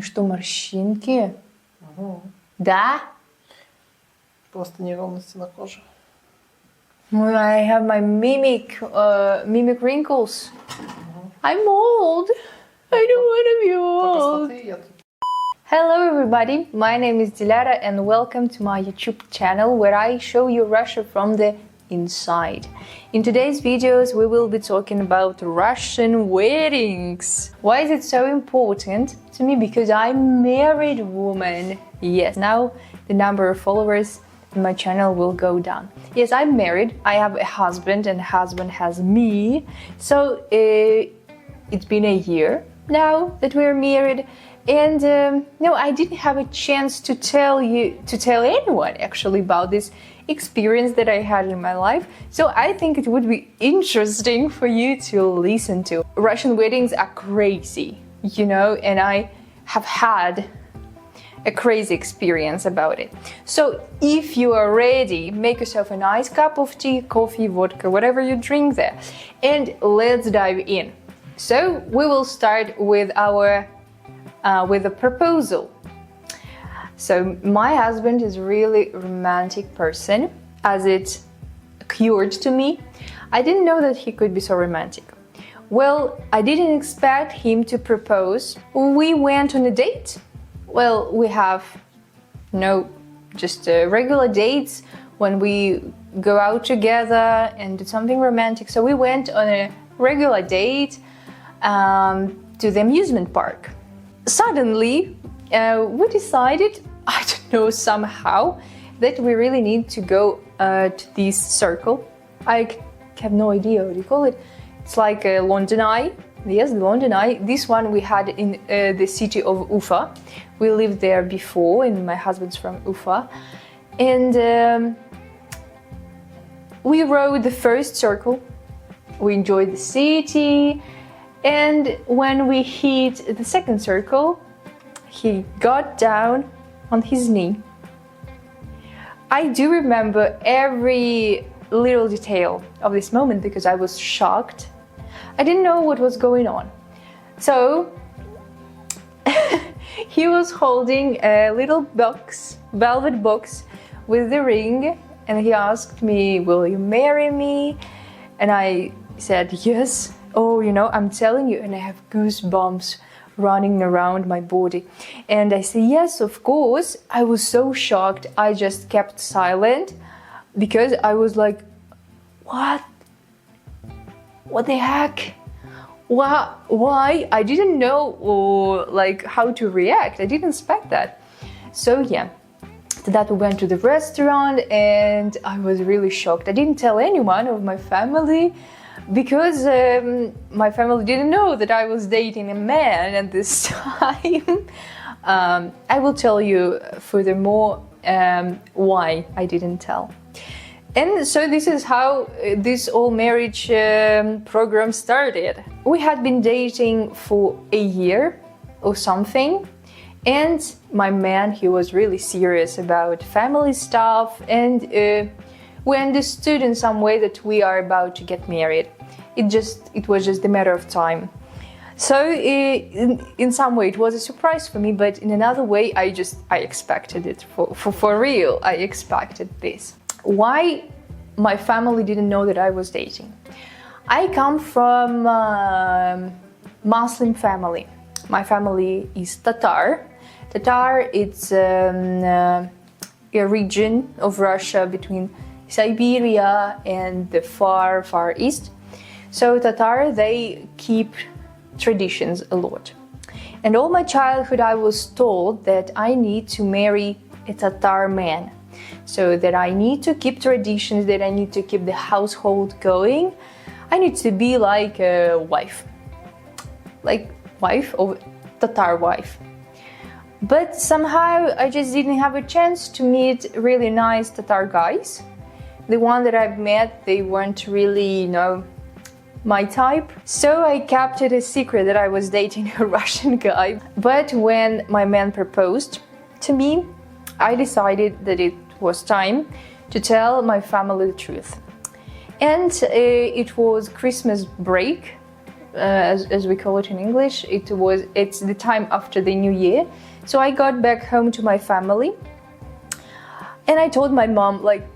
Что, морщинки? Угу. Да? Просто неровности на коже. I have my mimic wrinkles. I'm old. I don't want to be Только old. смотри, я тут. Hello everybody, my name is Diliara and welcome to my YouTube channel where I show you Russia from the inside. In today's videos we will be talking about Russian weddings. Why is it so important to me? Because I'm a married woman. Yes, now the number of followers in my channel will go down. Yes, I'm married, I have a husband and husband has me. So it's been a year now that we're married. And no, I didn't have a chance to tell anyone actually about this experience that I had in my life. So I think it would be interesting for you to listen to. Russian weddings are crazy, you know, and I have had a crazy experience about it. So if you are ready, make yourself a nice cup of tea, coffee, vodka, whatever you drink there, and let's dive in. So we will start with our with a proposal. So my husband is really romantic person, as it occurred to me. I didn't know that he could be so romantic. Well, I didn't expect him to propose. We went on a date. Well, we have just regular dates when we go out together and do something romantic. So we went on a regular date to the amusement park. Suddenly, we decided, I don't know, somehow, that we really need to go to this circle. I have no idea what you call it. It's like a London Eye. Yes, the London Eye. This one we had in the city of Ufa. We lived there before, and my husband's from Ufa. And we rode the first circle. We enjoyed the city. And when we hit the second circle, he got down on his knee. I do remember every little detail of this moment because I was shocked. I didn't know what was going on. So he was holding a little box, velvet box with the ring, and he asked me, "Will you marry me?" And I said, "Yes." Oh, you know, I'm telling you, and I have goosebumps running around my body. And I say, yes, of course. I was so shocked. I just kept silent because I was like, what? What the heck? Why? I didn't know like how to react. I didn't expect that. So yeah, after that we went to the restaurant and I was really shocked. I didn't tell anyone of my family, because my family didn't know that I was dating a man at this time. I will tell you furthermore why I didn't tell. And so this is how this whole marriage program started. We had been dating for a year or something, and my man, he was really serious about family stuff, and we understood in some way that we are about to get married. It was just a matter of time. So in some way it was a surprise for me, but in another way I expected it for real. I expected this. Why my family didn't know that I was dating? I come from a Muslim family. My family is Tatar. Tatar, it's a region of Russia between Siberia and the far east. So Tatar, they keep traditions a lot. And all my childhood I was told that I need to marry a Tatar man. So that I need to keep traditions, that I need to keep the household going. I need to be like a wife. Like wife or Tatar wife. But somehow I just didn't have a chance to meet really nice Tatar guys. The one that I've met, they weren't really, my type. So I kept it a secret that I was dating a Russian guy. But when my man proposed to me, I decided that it was time to tell my family the truth. And it was Christmas break as we call it in English. It's the time after the New Year. So I got back home to my family, and I told my mom, like,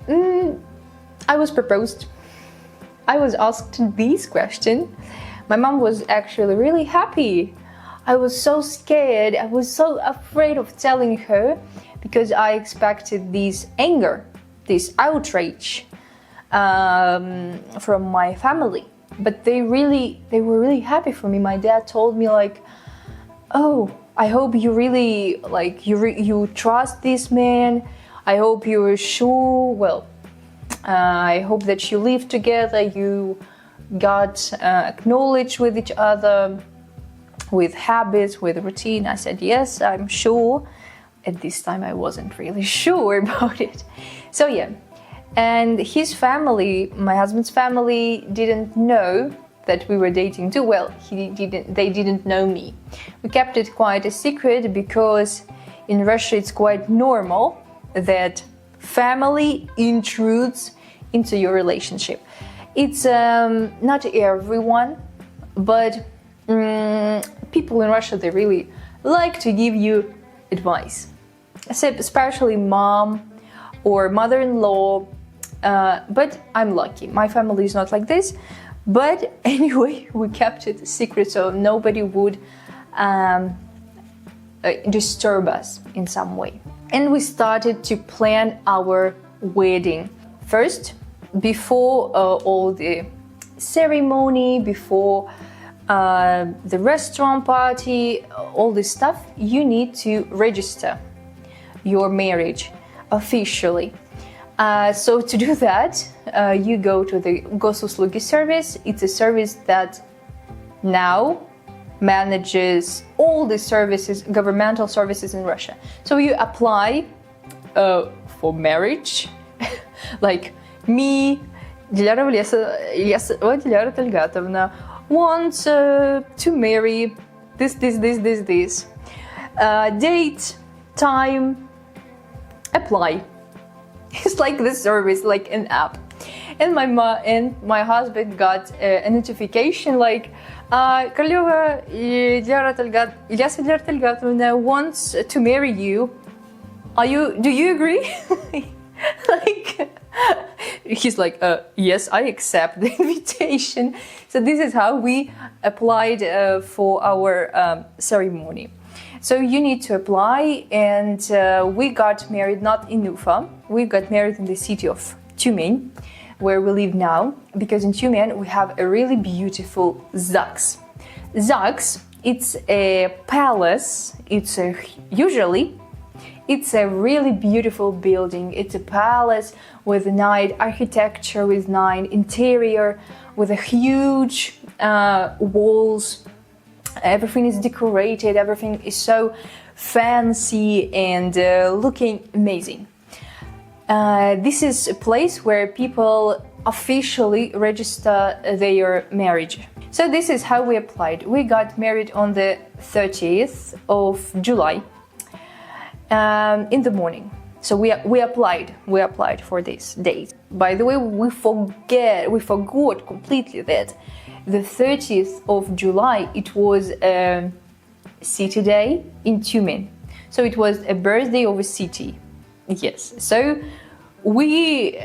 I was proposed. I was asked this question. My mom was actually really happy. I was so scared. I was so afraid of telling her because I expected this anger, this outrage from my family. But they were really happy for me. My dad told me, like, oh, I hope you really, like, you trust this man. I hope you're sure. Well, I hope that you live together. You got acknowledged with each other, with habits, with routine. I said, yes, I'm sure. At this time, I wasn't really sure about it. So yeah, and his family, my husband's family, didn't know that we were dating too. Well, they didn't know me. We kept it quite a secret because in Russia it's quite normal that family intrudes into your relationship. It's not everyone, but people in Russia, they really like to give you advice, especially mom or mother-in-law. But I'm lucky, my family is not like this. But anyway, we kept it secret so nobody would disturb us in some way. And we started to plan our wedding. First, before all the ceremony, before the restaurant party, all this stuff, you need to register your marriage officially. So to do that, you go to the Gosuslugi service. It's a service that now manages all the services, governmental services in Russia. So you apply for marriage, like me, Diliara Talgatovna, wants to marry this. Date, time, apply. It's like the service, like an app. And my husband got a notification like, Koroleva Diliara Talgatovna wants to marry you. Do you agree? Like, he's like, yes, I accept the invitation. So this is how we applied for our ceremony. So you need to apply, and we got married not in Ufa. We got married in the city of Tyumen, where we live now, because in Tyumen we have a really beautiful ZAGS. ZAGS, it's a palace. Usually it's a really beautiful building. It's a palace with nice architecture, with nice interior, with a huge walls. Everything is decorated, everything is so fancy and looking amazing. This is a place where people officially register their marriage. So this is how we applied. We got married on the 30th of July in the morning. So we applied for this date. By the way, we forgot completely that the 30th of July, it was a city day in Tyumen. So it was a birthday of a city. Yes. So we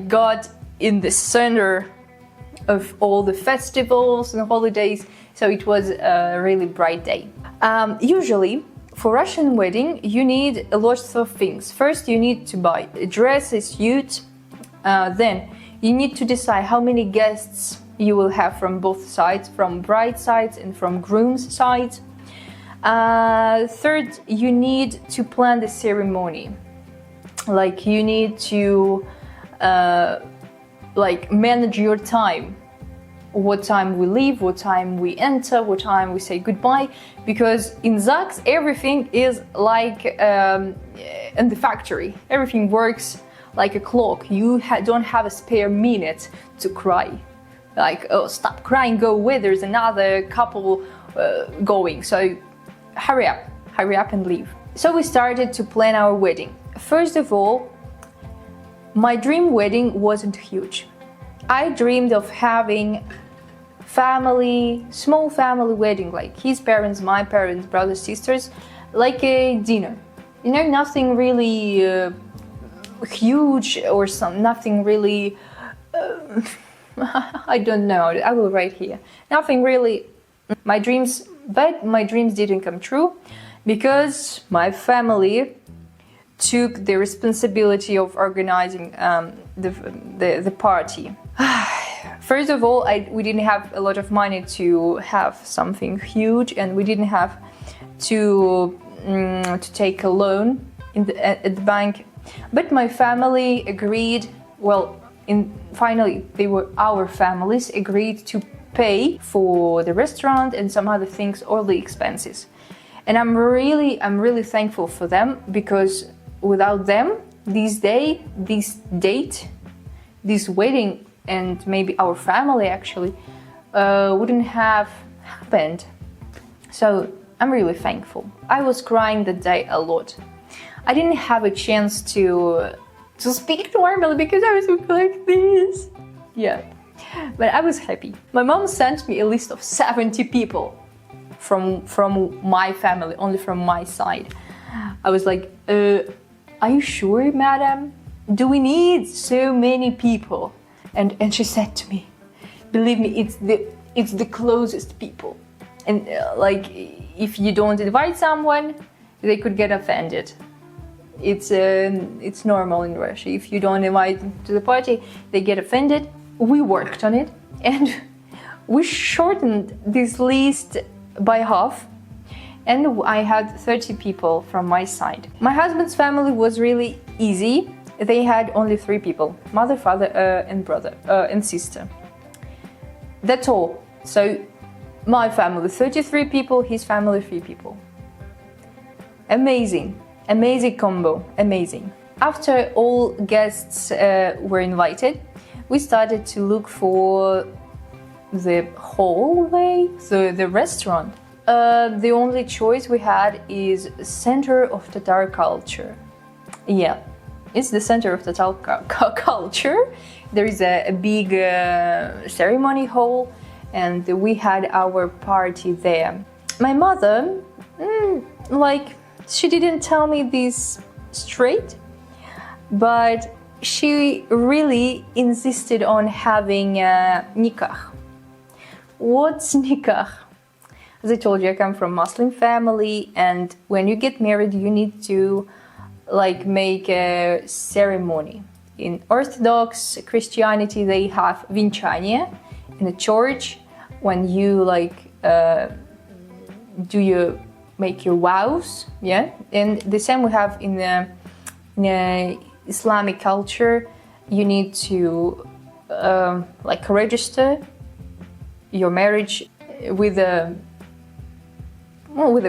got in the center of all the festivals and holidays. So it was a really bright day. Usually, for Russian wedding, you need a lot of things. First, you need to buy a dress, a suit. Then you need to decide how many guests you will have from both sides, from bride sides and from groom's sides. Third, you need to plan the ceremony. Like, you need to manage your time. What time we leave, what time we enter, what time we say goodbye. Because in ZAGS, everything is like in the factory. Everything works like a clock. You don't have a spare minute to cry. Like, oh, stop crying, go away, there's another couple going. So hurry up and leave. So we started to plan our wedding. First of all, my dream wedding wasn't huge. I dreamed of having family, small family wedding, like his parents, my parents, brothers, sisters, like a dinner. You know, nothing really huge or nothing really. I don't know. I will write here. Nothing really. My dreams didn't come true because my family took the responsibility of organizing the party. First of all, we didn't have a lot of money to have something huge, and we didn't have to take a loan at the bank. But my family agreed. Well, finally, our families agreed to pay for the restaurant and some other things, all the expenses. And I'm really thankful for them, because without them, this wedding, and maybe our family actually wouldn't have happened. So I'm really thankful. I was crying that day a lot. I didn't have a chance to speak normally because I was like this. Yeah, but I was happy. My mom sent me a list of 70 people from my family, only from my side. I was like, are you sure, madam? Do we need so many people? And she said to me, believe me, it's the closest people. And like, if you don't invite someone, they could get offended. It's normal in Russia. If you don't invite them to the party, they get offended. We worked on it, and we shortened this list by half, and I had 30 people from my side. My husband's family was really easy. They had only 3 people: mother, father, and brother and sister. That's all. So my family 33 people, his family 3 people. Amazing combo, amazing. After all guests were invited, we started to look for the hallway, the restaurant. The only choice we had is center of Tatar culture. Yeah, it's the center of Tatar culture. There is a big ceremony hall, and we had our party there. My mother, she didn't tell me this straight, but she really insisted on having nikah. What's nikah? As I told you, I come from a Muslim family, and when you get married, you need to make a ceremony. In Orthodox Christianity, they have венчание in a church. When you make your vows, yeah, and the same we have in the Islamic culture. You need to register your marriage with a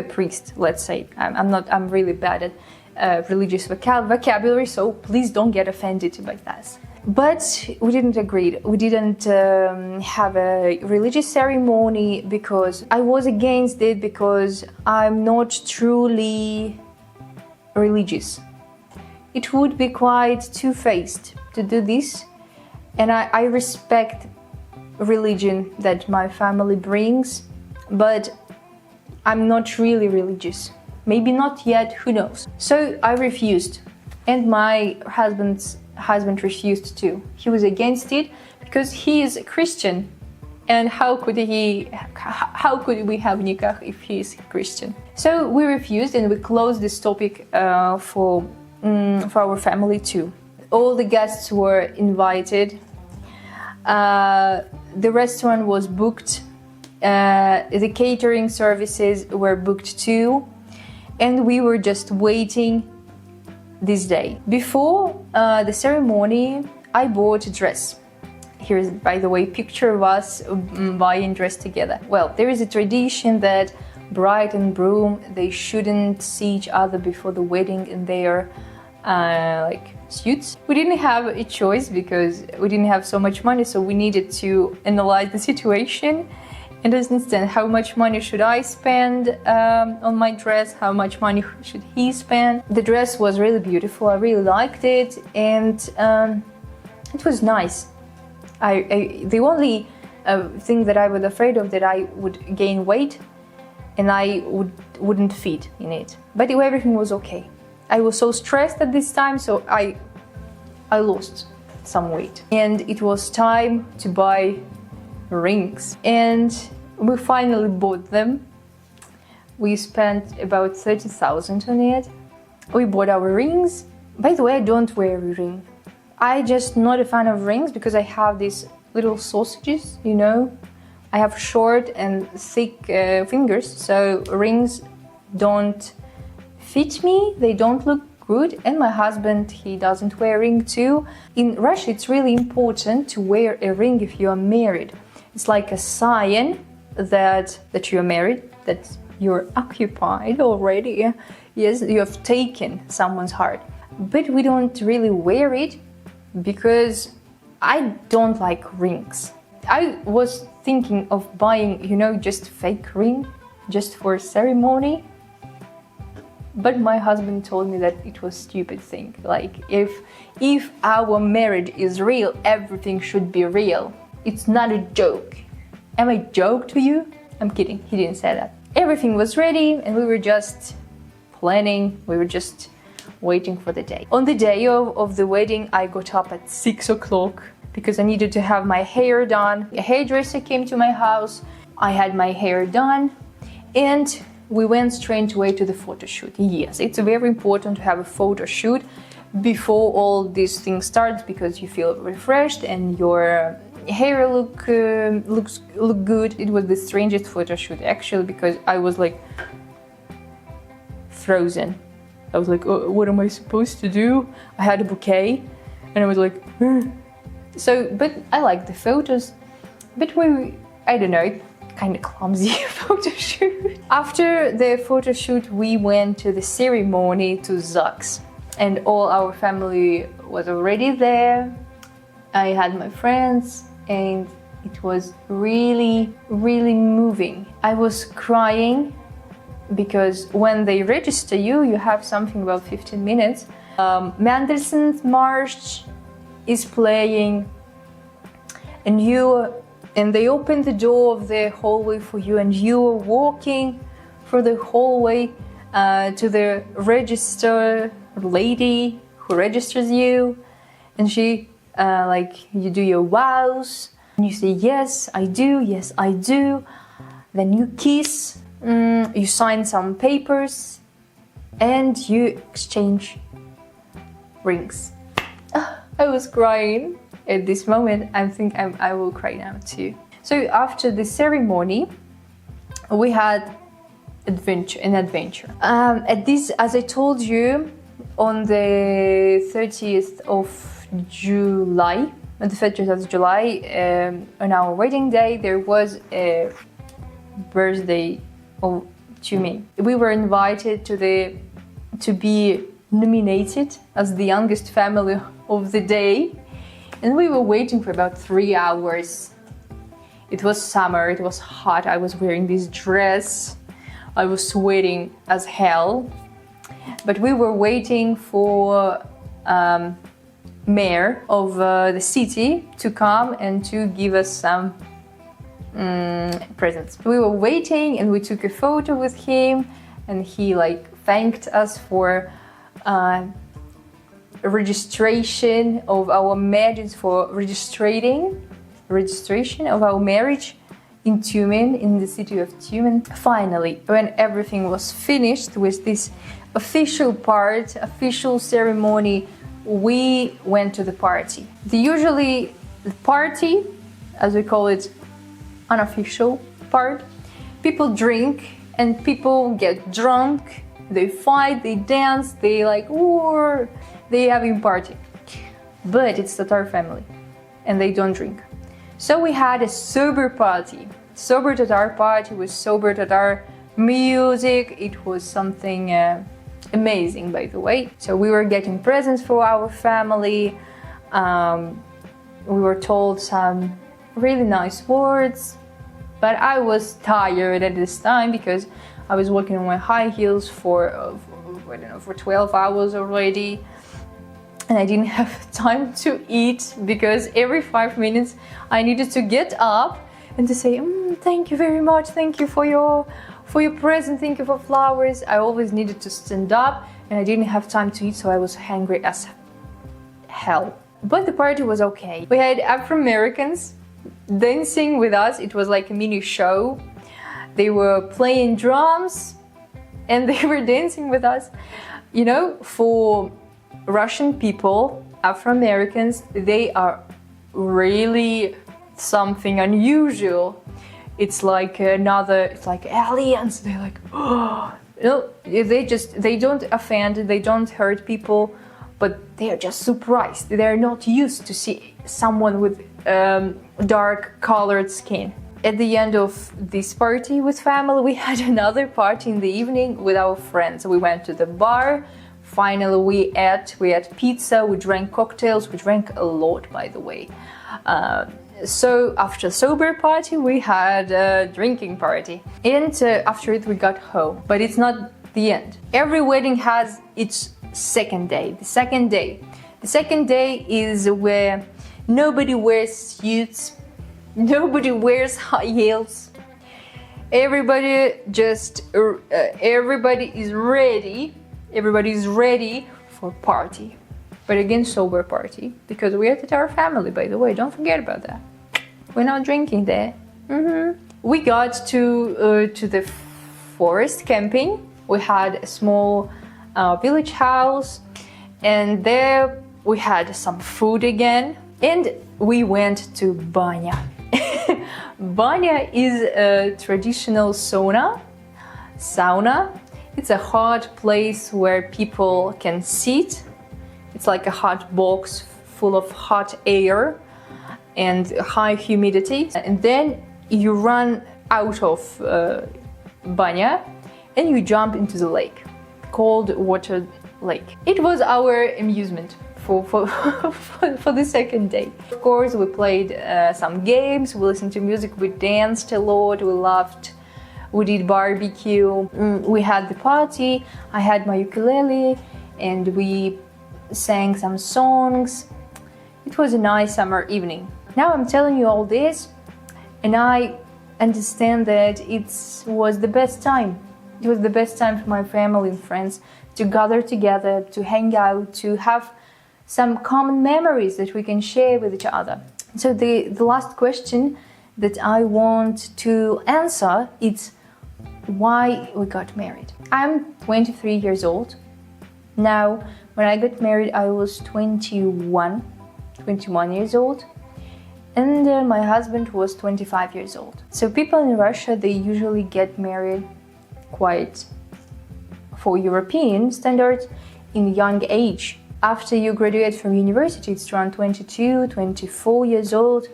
priest. Let's say I'm really bad at religious vocabulary, so please don't get offended by that. But we didn't agree. We didn't have a religious ceremony because I was against it, because I'm not truly religious. It would be quite two-faced to do this, and I respect religion that my family brings, but I'm not really religious. Maybe not yet, who knows. So I refused, and my husband refused too. He was against it because he is a Christian, and how could we have nikah if he is Christian? So we refused, and we closed this topic for our family too. All the guests were invited. The restaurant was booked. The catering services were booked too, and we were just waiting this day. Before the ceremony, I bought a dress. Here's, by the way, a picture of us buying dress together. Well, there is a tradition that bride and groom, they shouldn't see each other before the wedding in their suits. We didn't have a choice because we didn't have so much money, so we needed to analyze the situation and understand how much money should I spend on my dress, how much money should he spend. The dress was really beautiful, I really liked it, and it was nice. The only thing that I was afraid of, that I would gain weight and I wouldn't fit in it. But everything was okay. I was so stressed at this time, so I lost some weight. And it was time to buy rings. And we finally bought them. We spent about 30,000 on it. We bought our rings. By the way, I don't wear a ring. I just not a fan of rings because I have these little sausages, you know. I have short and thick fingers, so rings don't fit me, they don't look good. And my husband, he doesn't wear a ring too. In Russia, it's really important to wear a ring if you are married. It's like a sign that you are married, that you're occupied already. Yes, you have taken someone's heart. But we don't really wear it because I don't like rings. I was thinking of buying, you know, just fake ring, just for ceremony. But my husband told me that it was a stupid thing. Like, if our marriage is real, everything should be real. It's not a joke. Am I a joke to you? I'm kidding, he didn't say that. Everything was ready and we were just planning, we were just waiting for the day. On the day of the wedding, I got up at 6 o'clock because I needed to have my hair done. A hairdresser came to my house, I had my hair done, and we went straight away to the photo shoot. Yes, it's very important to have a photo shoot before all these things starts because you feel refreshed and your hair look good. It was the strangest photo shoot actually because I was like frozen. I was like, oh, what am I supposed to do? I had a bouquet and I was like, So, but I like the photos, but I don't know, kind of clumsy photo shoot. After the photo shoot, we went to the ceremony to Zaks, and all our family was already there. I had my friends, and it was really, really moving. I was crying because when they register you, you have something about 15 minutes. Mendelssohn's March is playing, and they open the door of the hallway for you, and you are walking through the hallway to the register lady who registers you, and she you do your vows, and you say yes I do, then you kiss, you sign some papers, and you exchange rings. I was crying at this moment. I think I will cry now too. So after the ceremony, we had an adventure. As I told you, on the 30th of July, on our wedding day, there was a birthday to me. We were invited to be nominated as the youngest family of the day, and we were waiting for about 3 hours. It was summer, it was hot, I was wearing this dress, I was sweating as hell, but we were waiting for mayor of the city to come and to give us some presents. We were waiting and we took a photo with him, and he thanked us for registration of our marriage, for registration of our marriage in Tumen, in the city of Tumen. Finally, when everything was finished with this official ceremony, we went to the party. Usually the party, as we call it, unofficial part, people drink and people get drunk, they fight, they dance, they war, they having party. But it's Tatar family and they don't drink. So we had a sober party, sober Tatar party with sober Tatar music. It was something amazing, by the way. So we were getting presents for our family. We were told some really nice words, but I was tired at this time because I was walking on my high heels for 12 hours already, and I didn't have time to eat because every 5 minutes I needed to get up and to say, thank you very much, thank you for your present, thank you for flowers. I always needed to stand up, and I didn't have time to eat, so I was hungry as hell. But the party was okay. We had Afro-Americans dancing with us. It was like a mini show. They were playing drums and they were dancing with us. You know, for Russian people, Afro-Americans, they are really something unusual. It's like aliens. They're like, oh, you know, they don't offend, they don't hurt people, but they are just surprised. They're not used to see someone with dark colored skin. At the end of this party with family, we had another party in the evening with our friends. We went to the bar. Finally, we ate pizza, we drank cocktails, we drank a lot, by the way. So after sober party, we had a drinking party. And after it, we got home. But it's not the end. Every wedding has its second day. The second day is where nobody wears suits, nobody wears high heels. Everybody is ready. Everybody is ready for party. But again, sober party, because we are at our family, by the way, don't forget about that. We're not drinking there. We got to the forest camping. We had a small village house, and there we had some food again, and we went to Banya. Banya is a traditional sauna. It's a hot place where people can sit. It's like a hot box full of hot air and high humidity. And then you run out of Banya and you jump into the lake, cold water lake. It was our amusement for the second day. Of course, we played some games, we listened to music, we danced a lot, we laughed, we did barbecue, we had the party, I had my ukulele, and we sang some songs. It was a nice summer evening. Now I'm telling you all this, and I understand that it was the best time. It was the best time for my family and friends to gather together, to hang out, to have some common memories that we can share with each other. So the last question that I want to answer is why we got married. I'm 23 years old. Now, when I got married, I was 21 years old. And my husband was 25 years old. So people in Russia, they usually get married quite, for European standards, in young age. After you graduate from university, it's around 22, 24 years old.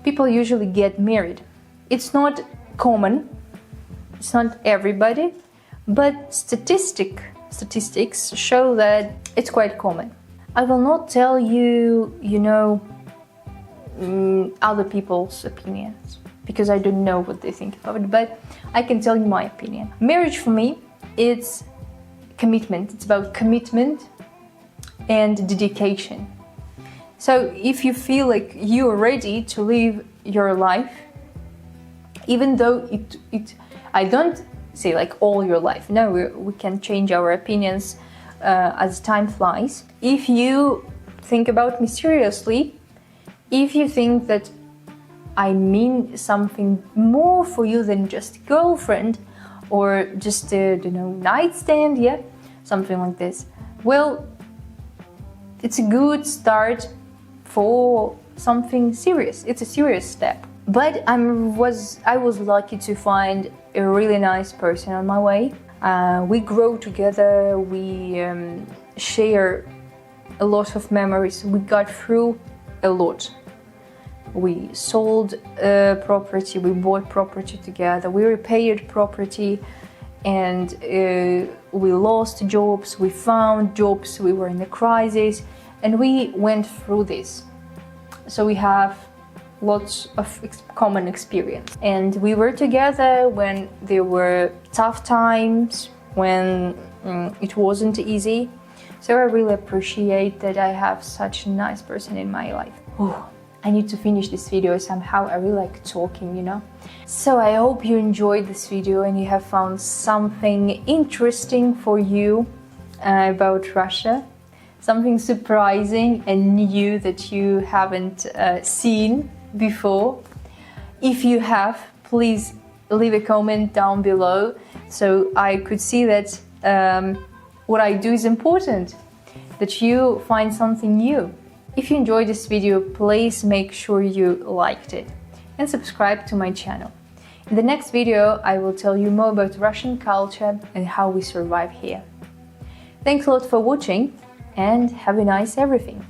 People usually get married. It's not common, it's not everybody, but statistics show that it's quite common. I will not tell you, other people's opinions, because I don't know what they think about it, but I can tell you my opinion. Marriage for me, it's commitment. It's about commitment and dedication. So if you feel like you are ready to live your life, even though I don't say like all your life, no, we can change our opinions as time flies. If you think about me seriously, if you think that I mean something more for you than just girlfriend or just a nightstand, something like this, well, it's a good start for something serious. It's a serious step. But I was lucky to find a really nice person on my way. We grow together, we share a lot of memories, we got through a lot. We sold property, we bought property together, we repaid property, and we lost jobs, we found jobs, we were in a crisis, and we went through this. So we have lots of common experience. And we were together when there were tough times, when it wasn't easy. So I really appreciate that I have such a nice person in my life. Oh, I need to finish this video somehow. I really like talking, you know. So I hope you enjoyed this video and you have found something interesting for you about Russia. Something surprising and new that you haven't seen before. If you have, please leave a comment down below so I could see that what I do is important, that you find something new. If you enjoyed this video, please make sure you liked it and subscribe to my channel. In the next video, I will tell you more about Russian culture and how we survive here. Thanks a lot for watching and have a nice everything.